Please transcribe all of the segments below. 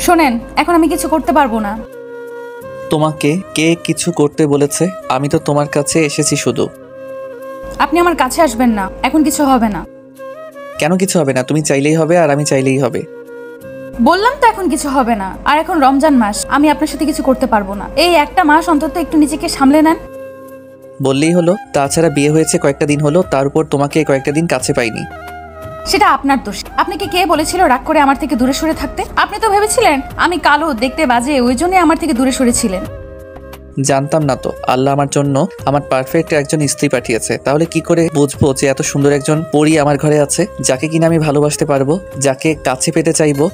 শোনেন, এখন আমি কিছু করতে পারবো না। তোমাকে কে কিছু করতে বলেছে? আমি তো তোমার কাছে এসেছি শুধু। আপনি আমার কাছে আসবেন না, এখন কিছু হবে না। কেন কিছু হবে না? তুমি চাইলেই হবে আর আমি চাইলেই হবে। বললাম তো এখন কিছু হবে না। আর এখন রমজান মাস, আমি আপনার সাথে কিছু করতে পারবো না। এই একটা মাস অন্তত একটু নিজেকে সামলে নেন। বললেই হলো। তাছাড়া বিয়ে হয়েছে কয়েকটা দিন হলো, তার উপর তোমাকে কয়েকটা দিন কাছে পাইনি। সেটা আপনার দোষ। আপনাকে কে বলেছিল রাগ করে আমার থেকে দূরে সরে থাকতে? আপনি তো ভেবেছিলেন আমি কালো, দেখতে বাজে, ওই জন্যই আমার থেকে দূরে সরেছিলেন। জানতাম না তো আল্লাহ আমার জন্য আমার পারফেক্ট একজন স্ত্রী পাঠিয়েছে। তাহলে কি করে বুঝবো যে এত সুন্দর একজন পরী আমার ঘরে আছে, যাকে কিনা আমি ভালোবাসতে পারবো, যাকে কাছে পেতে চাইবো?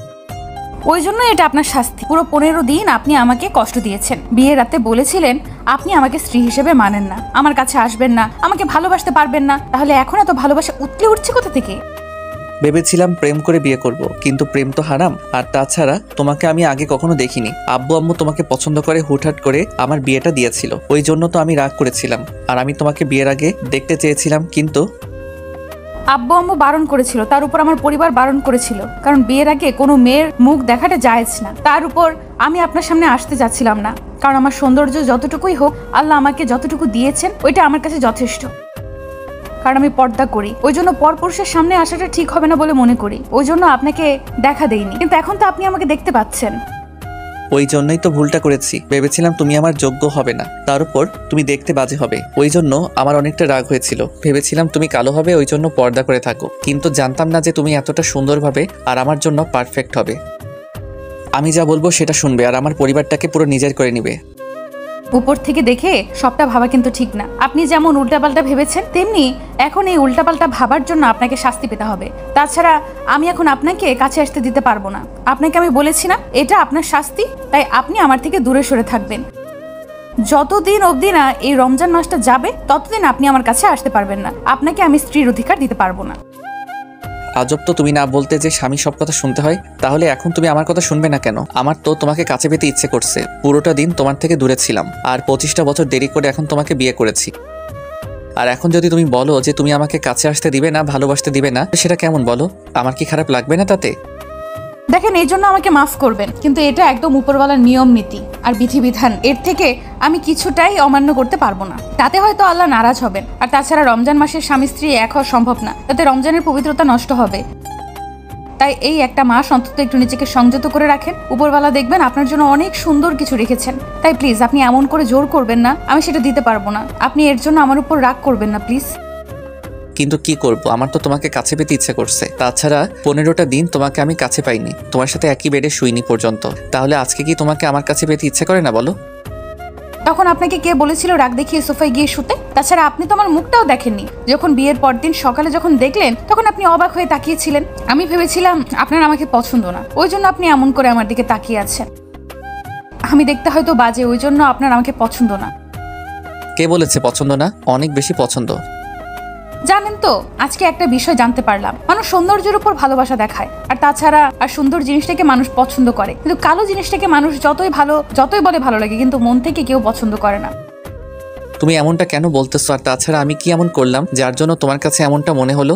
ওই জন্য এটা আপনার শাস্তি। পুরো 15 দিন আপনি আমাকে কষ্ট দিয়েছেন। বিয়ের রাতে বলেছিলেন আপনি আমাকে স্ত্রী হিসেবে মানেন না, আমার কাছে আসবেন না, আমাকে ভালোবাসতে পারবেন না। তাহলে এখন এত ভালোবাসা উতলে উঠছে কোথা থেকে? ভেবেছিলাম প্রেম করে বিয়ে করব, কিন্তু প্রেম তো হারাম। আর তাছাড়া তোমাকে আমি আগে কখনো দেখিনি। আব্বু আম্মু তোমাকে পছন্দ করে হুটহাট করে আমার বিয়েটা দিয়েছিল, ওই জন্য তো আমি রাগ করেছিলাম। আর আমি তোমাকে বিয়ের আগে দেখতে চেয়েছিলাম, কিন্তু আব্বু আম্মু বারণ করেছিল, তার উপর আমার পরিবার বারণ করেছিল, কারণ বিয়ের আগে কোনো মেয়ের মুখ দেখাটা জায়েজ না। তার উপর আমি আপনার সামনে আসতে যাচ্ছিলাম না, কারণ আমার সৌন্দর্য যতটুকুই হোক, আল্লাহ আমাকে যতটুকু দিয়েছেন ওইটা আমার কাছে যথেষ্ট। কারণ আমি পর্দা করি, ওই জন্য পরপুরুষের সামনে আসাটা ঠিক হবে না বলে মনে করি, ওই জন্য আপনাকে দেখা দেইনি। কিন্তু এখন তো আপনি আমাকে দেখতে পাচ্ছেন। ওই জন্যই তো ভুলটা করেছি। ভেবেছিলাম তুমি আমার যোগ্য হবে না, তার উপর তুমি দেখতে বাজে হবে, ওই জন্য আমার অনেকটা রাগ হয়েছিল। ভেবেছিলাম তুমি কালো হবে, ওই জন্য পর্দা করে থাকো, কিন্তু জানতাম না যে তুমি এতটা সুন্দরভাবে আর আমার জন্য পারফেক্ট হবে। আমি যা বলবো সেটা শুনবে আর আমার পরিবারটাকে পুরো নিজের করে নিবে। উপর থেকে দেখে সবটা ভাবা কিন্তু ঠিক না। আপনি যেমন উল্টাপাল্টা ভেবেছেন, তেমনি এখন এই উল্টাপাল্টা ভাবার জন্য আপনাকে শাস্তি পেতে হবে। তাছাড়া আমি এখন আপনাকে কাছে আসতে দিতে পারবো না। আপনাকে আমি বলেছি না এটা আপনার শাস্তি, তাই আপনি আমার থেকে দূরে সরে থাকবেন। যতদিন অবধি না এই রমজান মাসটা যাবে, ততদিন আপনি আমার কাছে আসতে পারবেন না। আপনাকে আমি স্ত্রীর অধিকার দিতে পারবো না। আজব তো, তুমি না বলতে যে স্বামী সব কথা শুনতে হয়, তাহলে এখন তুমি আমার কথা শুনবে না কেন? আমার তো তোমাকে কাছে পেতে ইচ্ছে করছে। পুরোটা দিন তোমার থেকে দূরে ছিলাম, আর 25টা বছর দেরি করে এখন তোমাকে বিয়ে করেছি। আর এখন যদি তুমি বলো যে তুমি আমাকে কাছে আসতে দিবে না, ভালোবাসতে দিবে না, সেটা কেমন বলো? আমার কি খারাপ লাগবে না তাতে? দেখেন, এই জন্য আমাকে মাফ করবেন, কিন্তু এটা একদম উপরওয়ালার নিয়ম নীতি আর বিধিবিধান। এর থেকে আমি কিছুটাই অমান্য করতে পারবো না। তাতে হয়তো আল্লাহ নারাজ হবেন। আর তাছাড়া রমজান মাসের স্বামী স্ত্রী এক হওয়া সম্ভব না, তাতে রমজানের পবিত্রতা নষ্ট হবে। তাই এই একটা মাস অন্তত একটু নিজেকে সংযত করে রাখেন। উপরওয়ালা দেখবেন আপনার জন্য অনেক সুন্দর কিছু রেখেছেন। তাই প্লিজ আপনি এমন করে জোর করবেন না, আমি সেটা দিতে পারবো না। আপনি এর জন্য আমার উপর রাগ করবেন না প্লিজ। কিন্তু কি করব, আমার তো তোমাকে কাছে পেতে ইচ্ছে করছে। তাছাড়া 15টা দিন তোমাকে আমি কাছে পাইনি, তোমার সাথে একই বেডে শুইনি পর্যন্ত। তাহলে আজকে কি তোমাকে আমার কাছে পেতে ইচ্ছে করে না বলো? তখন আপনাকে কে বলেছিল রাগ দেখিয়ে সোফায় গিয়ে শুতে? তাছাড়া আপনি তো আমার মুখটাও দেখেননি। যখন বিয়ের পরদিন সকালে যখন দেখলেন, তখন আপনি অবাক হয়ে তাকিয়েছিলেন। আমি ভেবেছিলাম আপনার আমাকে পছন্দ না, ওই জন্য আপনি এমন করে আমার দিকে তাকিয়ে আছেন। আমি দেখতে হয়তো বাজে, ওই জন্য আপনার আমাকে পছন্দ না। কে বলেছে পছন্দ না? অনেক বেশি পছন্দ। জানেন তো, আজকে একটা বিষয় জানতে পারলাম, মানুষ সৌন্দর্যের উপর ভালোবাসা দেখায়। আর তাছাড়া আর সুন্দর জিনিসটাকে মানুষ পছন্দ করে, কিন্তু কালো জিনিসটাকে মানুষ যতই বলে ভালো লাগে, কিন্তু মন থেকে কেউ পছন্দ করে না। তুমি এমনটা কেন বলতেছো? আর তাছাড়া আমি কি এমন করলাম যার জন্য তোমার কাছে এমনটা মনে হলো?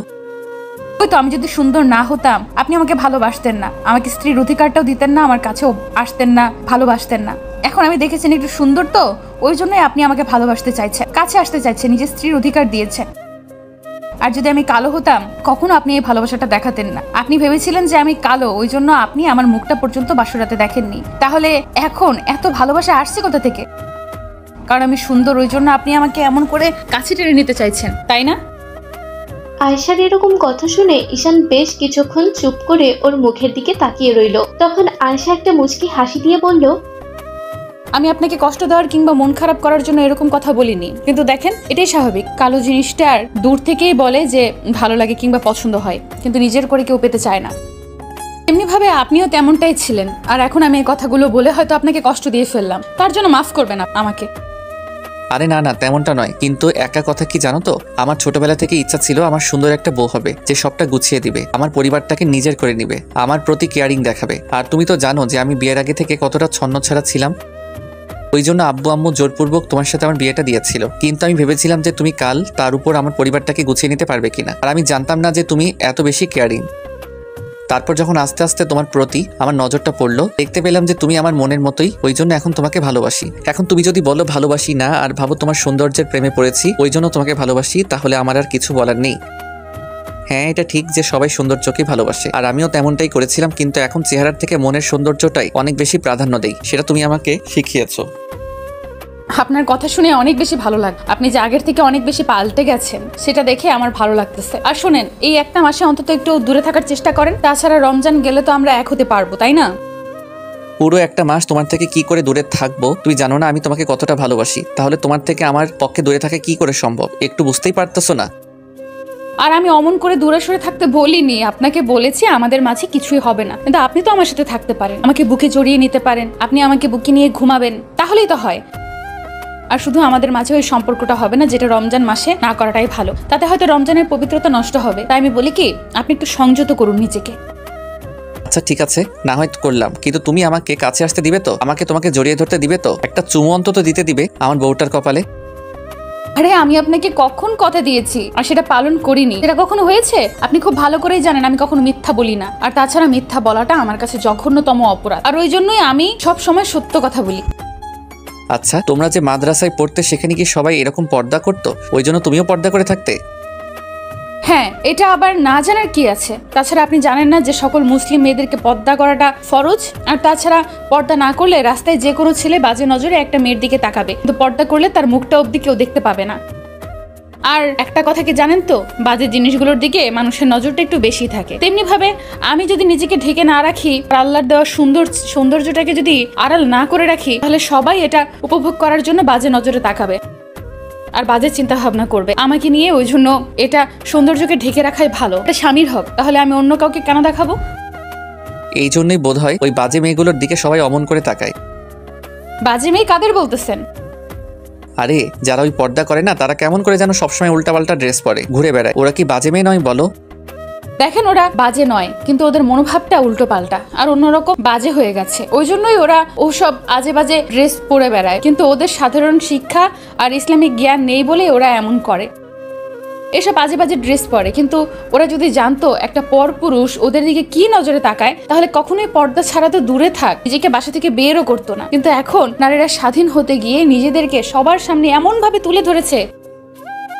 ওই তো, আমি যদি সুন্দর না হতাম আপনি আমাকে ভালোবাসতেন না, আমাকে স্ত্রীর অধিকারটাও দিতেন না, আমার কাছেও আসতেন না, ভালোবাসতেন না। এখন আমি দেখেছেন একটু সুন্দর তো, ওই জন্যই আপনি আমাকে ভালোবাসতে চাইছেন, কাছে আসতে চাইছেন, নিজের স্ত্রীর অধিকার দিয়েছেন। আর যদি আমি কালো হতাম, কখনো আপনি এই ভালোবাসাটা দেখাতেন না। আপনি ভেবেছিলেন যে আমি কালো, ওই জন্য আপনি আমার মুখটা পর্যন্ত বাসরাতে দেখেননি। তাহলে এখন এত ভালোবাসা আসছে কোথা থেকে? কারণ আমি সুন্দর, ওই জন্য আপনি আমাকে এমন করে কাছে টেনে নিতে চাইছেন, তাই না? আয়েশার এরকম কথা শুনে ঈশান বেশ কিছুক্ষণ চুপ করে ওর মুখের দিকে তাকিয়ে রইল। তখন আয়েশা একটা মুচকি হাসি দিয়ে বলল, আমি আপনাকে কষ্ট দেওয়ার কিংবা মন খারাপ করার জন্য এরকম কথা বলিনি। কিন্তু দেখেন, এটাই স্বাভাবিক। কালো জিনিসটার দূর থেকেই বলে যে ভালো লাগে কিংবা পছন্দ হয়, কিন্তু নিজের করে কেউ পেতে চায় না। এমনি ভাবে আপনিও তেমনটাই ছিলেন। আর এখন আমি এই কথাগুলো বলে হয়তো আপনাকে কষ্ট দিয়ে ফেললাম, তার জন্য মাফ করবেন আমাকে। আরে না না, তেমনটা নয়। কিন্তু একটা কথা কি জানো তো, আমার ছোটবেলা থেকে ইচ্ছা ছিল আমার সুন্দর একটা বউ হবে, যে সবটা গুছিয়ে দিবে, আমার পরিবারটাকে নিজের করে নিবে, আমার প্রতি কেয়ারিং দেখাবে। আর তুমি তো জানো যে আমি বিয়ের আগে থেকে কতটা ছন্নছাড়া ছিলাম। ওই জন্য আব্বু আম্মু জোরপূর্বক তোমার সাথে আমার বিয়েটা দিয়েছিল। কিন্তু আমি ভেবেছিলাম যে তুমি কাল, তার উপর আমার পরিবারটাকে গুছিয়ে নিতে পারবে কিনা। আর আমি জানতাম না যে তুমি এত বেশি কেয়ারিং। তারপর যখন আস্তে আস্তে তোমার প্রতি আমার নজরটা পড়লো, দেখতে পেলাম যে তুমি আমার মনের মতোই, ওই জন্য এখন তোমাকে ভালোবাসি। এখন তুমি যদি বলো ভালোবাসি না আর ভাবো তোমার সৌন্দর্যের প্রেমে পড়েছি ওই জন্য তোমাকে ভালোবাসি, তাহলে আমার আর কিছু বলার নেই। হ্যাঁ, এটা ঠিক যে সবাই সৌন্দর্যকেই ভালোবাসে, আর আমিও তেমনটাই করেছিলাম, কিন্তু এখন চেহারার থেকে মনের সৌন্দর্যটাই অনেক বেশি প্রাধান্য দেই। সেটা তুমি আমাকে শিখিয়েছো। আপনার কথা শুনে অনেক বেশি ভালো লাগে। আপনি যে আগের থেকে অনেক বেশি পাল্টে গেছেন সেটা দেখে আমার ভালো লাগতেছে। আর শোনেন, এই একটা মাসে অন্তত একটু দূরে থাকার চেষ্টা করেন, তাছাড়া রমজান গেলে তো আমরা এক হতে পারবো, তাই না? পুরো একটা মাস তোমার থেকে কি করে দূরে থাকবো? তুমি জানো না আমি তোমাকে কতটা ভালোবাসি, তাহলে তোমার থেকে আমার পক্ষে দূরে থাকা কি করে সম্ভব? একটু বুঝতেই পারতেছো না? আর আমি অমন করে দূরে সরে থাকতে বলিনি, আপনাকে বলেছি আমাদের মাঝে কিছুই হবে না, কিন্তু আপনি তো আমার সাথে থাকতে পারেন, আমাকে বুকে জড়িয়ে নিতে পারেন, আপনি আমাকে বুকে নিয়ে ঘুমাবেন, তাহলেই তো হয়। আর শুধু আমাদের মাঝে ওই সম্পর্কটা হবে না যেটা রমজান মাসে না করাটাই ভালো, তাতে হয়তো রমজানের পবিত্রতা নষ্ট হবে। তাই আমি বলি কি, আপনি একটু সংযত করুন নিজেকে। আচ্ছা ঠিক আছে, না হয় করলাম, কিন্তু তুমি আমাকে কাছে আসতে দিবে তো? আমাকে তোমাকে জড়িয়ে ধরতে দিবে তো? একটা চুমু অন্তত দিতে দিবে আমার বউটার কপালে? আরে আমি আপনাকে কখন কথা দিয়েছি আর সেটা পালন করিনি, সেটা কখনো হয়েছে? আপনি খুব ভালো করেই জানেন আমি কখনো মিথ্যা বলি না, আর তাছাড়া মিথ্যা বলাটা আমার কাছে জঘন্যতম অপরাধ, আর ওই জন্যই আমি সব সময় সত্য কথা বলি। আচ্ছা, তোমরা যে মাদ্রাসায় পড়তে সেখানে কি সবাই এরকম পর্দা করতো? ওই জন্য তুমিও পর্দা করে থাকতে? হ্যাঁ, এটা আবার না জানার কি আছে? তাছাড়া আপনি জানেন না যে সকল মুসলিম মেয়েদেরকে পর্দা করাটা ফরজ? আর তাছাড়া পর্দা না করলে রাস্তায় যে কোনো ছেলে বাজে নজরে একটা মেয়ের দিকে তাকাবে, কিন্তু পর্দা করলে তার মুখটা অবধি কেউ দেখতে পাবে না। আর একটা কথা কি জানেন তো, বাজে জিনিসগুলোর দিকে মানুষের নজরটা একটু বেশি থাকে। তেমনি ভাবে আমি যদি নিজেকে ঢেকে না রাখি, আল্লাহর দেওয়া সৌন্দর্যটাকে যদি আড়াল না করে রাখি, তাহলে সবাই এটা উপভোগ করার জন্য বাজে নজরে তাকাবে আর বাজে চিন্তা ভাবনা করবে আমাকে নিয়ে। ওই জন্য এটা সৌন্দর্যকে ঢেকে রাখাই ভালো, এটা স্বামীর হক, তাহলে আমি অন্য কাউকে কেন দেখাবো? এই জন্যই বোধহয় ওই বাজে মেয়েগুলোর দিকে সবাই অমন করে তাকায়। বাজে মেয়ে কাদের বলতেছেন? আরে যারা ওই পর্দা করে না তারা কেমন করে যেন সবসময় উল্টাপাল্টা ড্রেস পরে ঘুরে বেড়ায়, ওরা কি বাজে মেয়ে নয় বলো? দেখেন, ওরা বাজে নয়, কিন্তু ওদের মনোভাবটা উল্টো পাল্টা আর অন্যরকম বাজে হয়ে গেছে, ওই জন্যই ওরা ওসব আজে বাজে ড্রেস পরে বেড়ায়। কিন্তু ওদের সাধারণ শিক্ষা আর ইসলামিক জ্ঞান নেই বলে ওরা এমন করে, এসব আজে বাজে ড্রেস পরে। কিন্তু ওরা যদি জানতো একটা পরপুরুষ ওদের দিকে কি নজরে তাকায়, তাহলে কখনোই পর্দা ছাড়া তো দূরে থাক, নিজেকে বাসা থেকে বেরও করতো না। কিন্তু এখন নারীরা স্বাধীন হতে গিয়ে নিজেদেরকে সবার সামনে এমন ভাবে তুলে ধরেছে,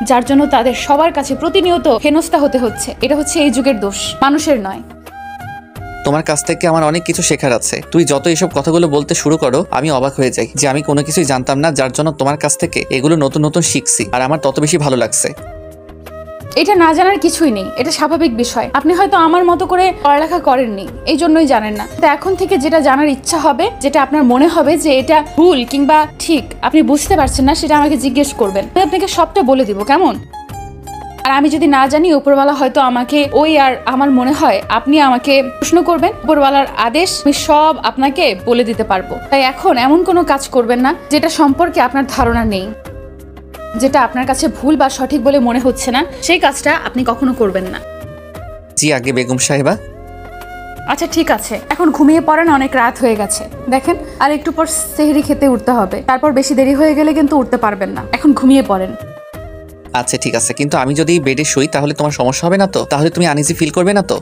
যার জন্য তাদের সবার কাছে প্রতিনিয়ত হেনস্থা হতে হচ্ছে। এটা হচ্ছে এই যুগের দোষ, মানুষের নয়। তোমার কাছ থেকে আমার অনেক কিছু শেখার আছে। তুই যত এইসব কথাগুলো বলতে শুরু করো আমি অবাক হয়ে যাই যে আমি কোনো কিছুই জানতাম না, যার জন্য তোমার কাছ থেকে এগুলো নতুন নতুন শিখছি, আর আমার তত বেশি ভালো লাগছে। এটা না জানার কিছুই নেই, এটা স্বাভাবিক বিষয়। আপনি হয়তো আমার মতো করে পড়ালেখা করেননি, এই জন্যই জানেন না। তো এখন থেকে যেটা জানার ইচ্ছা হবে, যেটা আপনার মনে হবে যে এটা ভুল কিংবা ঠিক আপনি বুঝতে পারছেন না, সেটা আমাকে জিজ্ঞেস করবেন, আমি আপনাকে সবটা বলে দিব, কেমন? আর আমি যদি না জানি, উপরওয়ালা হয়তো আমাকে আর আমার মনে হয় আপনি আমাকে প্রশ্ন করবেন, উপরওয়ালার আদেশ আমি সব আপনাকে বলে দিতে পারবো। তাই এখন এমন কোনো কাজ করবেন না যেটা সম্পর্কে আপনার ধারণা নেই, যেটা আপনার কাছে ভুল বা সঠিক বলে মনে হচ্ছে না, সেই কাজটা আপনি কখনো করবেন না। জি আগে বেগম সাহেবা। আচ্ছা ঠিক আছে, এখন ঘুমিয়ে পড়েন, অনেক রাত হয়ে গেছে। দেখেন, আর একটু পর সেহরি খেতে উঠতে হবে, তারপর বেশি দেরি হয়ে গেলে কিন্তু উঠতে পারবেন না। এখন ঘুমিয়ে পড়েন। আচ্ছা ঠিক আছে, কিন্তু আমি যদি বেডে শুই তাহলে তোমার সমস্যা হবে না তো? তাহলে তুমি আনইজি ফিল করবে না তো?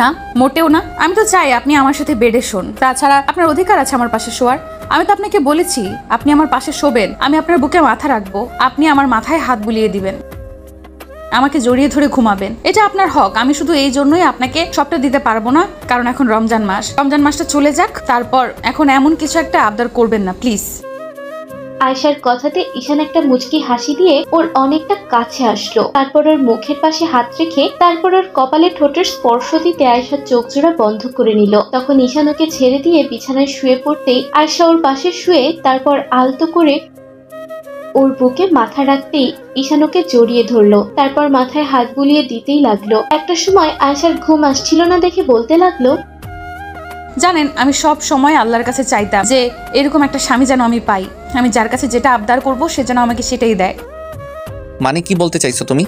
না, মোটেও না। আমি তো চাই আপনি আমার সাথে বেডে শোন, তাছাড়া আপনার অধিকার আছে আমার পাশে শোয়ার। আমি তো আপনাকে বলেছি আপনি আমার পাশে শোবেন, আমি আপনার বুকে মাথা রাখবো, আপনি আমার মাথায় হাত বুলিয়ে দিবেন, আমাকে জড়িয়ে ধরে ঘুমাবেন, এটা আপনার হক। আমি শুধু এই জন্যই আপনাকে সবটা দিতে পারবো না, কারণ এখন রমজান মাসটা চলে যাক, তারপর এখন এমন কিছু একটা আবদার করবেন না প্লিজ। আয়শার কথাতে ঈশান একটা মুচকি হাসি দিয়ে ওর অনেকটা কাছে আসলো, তারপর ওর মুখের পাশে হাত রেখে তারপর ওর কপালে ঠোঁটের স্পর্শ দিতে আয়শার চোখ জোড়া বন্ধ করে নিল। তখন ঈশান ওকে ছেড়ে দিয়ে বিছানায় শুয়ে পড়তেই আয়শা ওর পাশে শুয়ে তারপর আলতো করে ওর বুকে মাথা রাখতেই ঈশান ওকে জড়িয়ে ধরলো, তারপর মাথায় হাত বুলিয়ে দিতেই লাগলো। একটা সময় আয়শার ঘুম আসছিল না দেখে বলতে লাগলো, জানেন, আমি সব সময় আল্লাহর কাছে চাইতাম যে এরকম একটা স্বামী যেন আমি পাই, আমি যার কাছে যেটা আবদার করবো সে যেন আমাকে সেটাই দেয়। মানে কি বলতে চাইছো তুমি?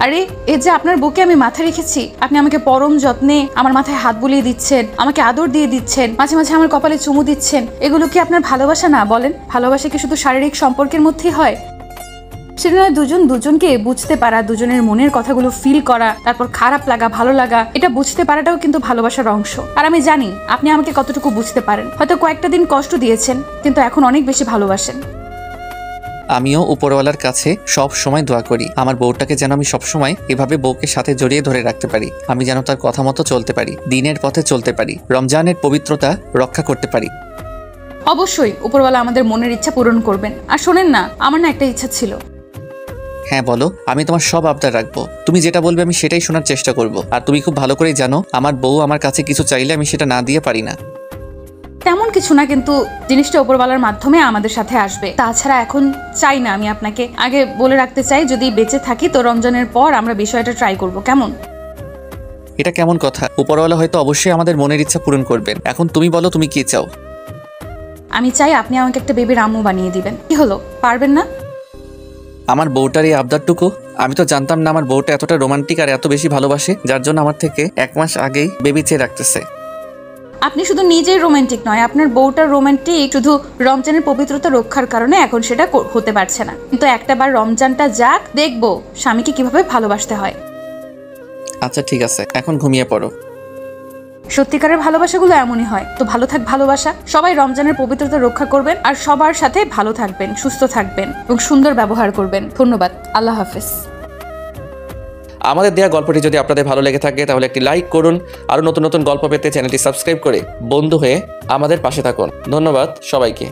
আরে এই যে আপনার বুকে আমি মাথা রেখেছি, আপনি আমাকে পরম যত্নে আমার মাথায় হাত বুলিয়ে দিচ্ছেন, আমাকে আদর দিয়ে দিচ্ছেন, মাঝে মাঝে আমার কপালে চুমু দিচ্ছেন, এগুলো কি আপনার ভালোবাসা না? বলেন, ভালোবাসা কি শুধু শারীরিক সম্পর্কের মধ্যেই হয়? সেটা নয় দুজন দুজনকে বুঝতে পারা, দুজনের মনের কথাগুলো ফিল করা, তারপর খারাপ লাগা ভালো লাগা এটা বুঝতে পারাটাও কিন্তু ভালোবাসার অংশ। আর আমি জানি আপনি আমাকে কতটুকু বুঝতে পারেন। হয়তো কয়েকটা দিন কষ্ট দিয়েছেন, কিন্তু এখন অনেক বেশি ভালোবাসেন। আমিও উপরওয়ালার কাছে সব সময় দোয়া করি আমার বউটাকে যেন আমি সবসময় এভাবে বউকে সাথে জড়িয়ে ধরে রাখতে পারি। আমি যেন তার কথা মতো চলতে পারি, দিনের পথে চলতে পারি, রমজানের পবিত্রতা রক্ষা করতে পারি। অবশ্যই উপরওয়ালা আমাদের মনের ইচ্ছা পূরণ করবেন। আর শোনেন না, আমার না একটা ইচ্ছা ছিল। হ্যাঁ বলো, আমি তোমার সব আবদার রাখবো। তুমি যেটা বলবে আমি সেটাই শোনার চেষ্টা করব। আর তুমি খুব ভালো করেই জানো আমার বউ আমার কাছে কিছু চাইলে আমি সেটা না দিয়ে পারি না। তেমন কিছু না, কিন্তু জিনিসটা উপরওয়ালার মাধ্যমে আমাদের সাথে আসবে। তাছাড়া এখন চাই না। আমি আপনাকে আগে বলে রাখতে চাই, যদি বেঁচে থাকি তো রমজানের পর আমরা বিষয়টা ট্রাই করব, কেমন? এটা কেমন কথা? উপরওয়ালা হয়তো অবশ্যই আমাদের মনের ইচ্ছা পূরণ করবেন। এখন তুমি বলো তুমি কি চাও? আমি চাই আপনি আমাকে একটা বেবির আম্মু বানিয়ে দিবেন। কি হলো, পারবেন না? আমার বউটার এই আবদারটুকু আমি তো জানতাম না আমার বউটা এতটা রোমান্টিক আর এত বেশি ভালোবাসে, যার জন্য আমার থেকে 1 মাস আগেই বেবি চেয়ে রাখতেছে। আপনি শুধু নিজেই রোমান্টিক নয়, আপনার বউটার রোমান্টিক। শুধু রমজানের পবিত্রতা রক্ষার কারণে এখন সেটা হতে পারছে না। কিন্তু একটাবার রমজানটা যাক, দেখবো স্বামীকে কিভাবে ভালোবাসতে হয়। আচ্ছা ঠিক আছে, এখন ঘুমিয়ে পড়ো। সত্যিকারের ভালোবাসাগুলো এমনই হয়। তো ভালো থাক ভালোবাসা। সবাই রমজানের পবিত্রতা রক্ষা করবেন আর সবার সাথে ভালো থাকবেন, সুস্থ থাকবেন এবং সুন্দর ব্যবহার করবেন। ধন্যবাদ। আল্লাহ হাফেজ। আমাদের দেয়া গল্পটি যদি আপনাদের ভালো লেগে থাকে তাহলে একটি লাইক করুন। আরও নতুন নতুন গল্প পেতে চ্যানেলটি সাবস্ক্রাইব করে বন্ধু হয়ে আমাদের পাশে থাকুন। ধন্যবাদ সবাইকে।